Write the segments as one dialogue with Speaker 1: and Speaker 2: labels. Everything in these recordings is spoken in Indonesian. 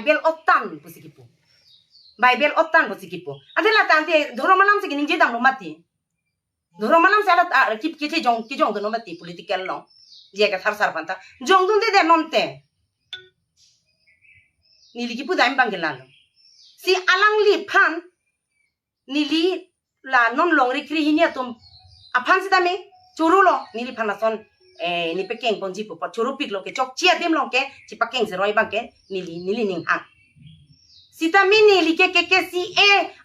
Speaker 1: Bible otan pusikipu. Bible otan pusikipu. Adela tante dhoromalam se gining jedam nomati. Dhoromalam se ala kip kiche jong do nomati political long. Dia ka thar sarpanta. Jong dun de nonte. Nili kipu daim bangelalo. Si alang li pan nili la non long rikri hinia tum apan si tame churulo nili panason ni pekeng ponji pu churu pik lo ke chok chia dem long ke chi pakeng se roi bang ke nili ning hang si tame nili ke si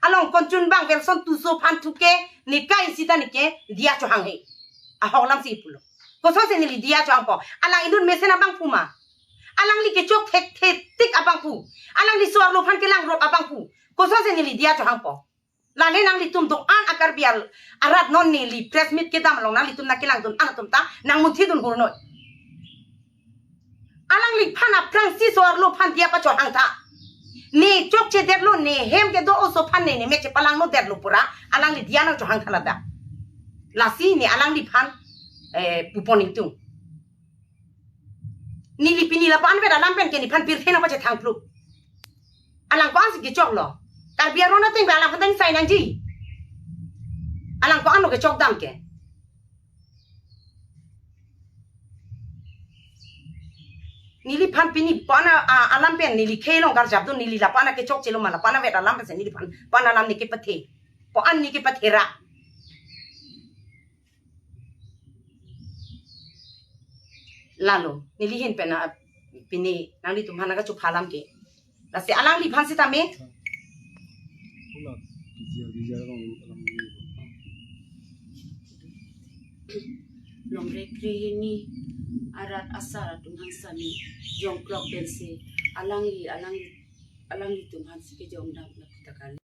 Speaker 1: along konchun bang verson tu so pan tu ke ni kai si ta ni ke dia cho hang he a holam si pulo ko so se nili dia cho ampo alang idun mesena bang puma alang li ke chok thek tik abang pu alang li suar lo pan ke lang rop abang pu ko so se nili dia cho hang po lane nang litum dong an akar bial arat non ni li press meet ke dam long nang litum nakilang dun an tum ta nang muthi dun hurno alang li phana francis or lo phan dia pa cho hang ta ni chok che der lo ni hem ke do oso phan ni me che palang no der lo pura alang li dia nang cho hang thala da la si ni alang li phan puponing tung ni li pini la pan ve lam pen ke ni phan pir thena pa che thang plu alang ko an si ke chok lo Kar biar orang tu alang katanya saya nanti, alang ko anu ke cok dam ke. Nili pan pini pana alam pen nili kelong kar jabdu nili la pana ke cok celo malah pana vet alam pen nili pan alam ni ke pete, po an ni ke petera. Lalu nili hin pena pini nali tu mana ka cok halam ke. Nasi alang li pan sita me.
Speaker 2: Long rekri ini arat asar Tuhan sami jong klok bensi alang li Tuhan si ke jong dam kita kali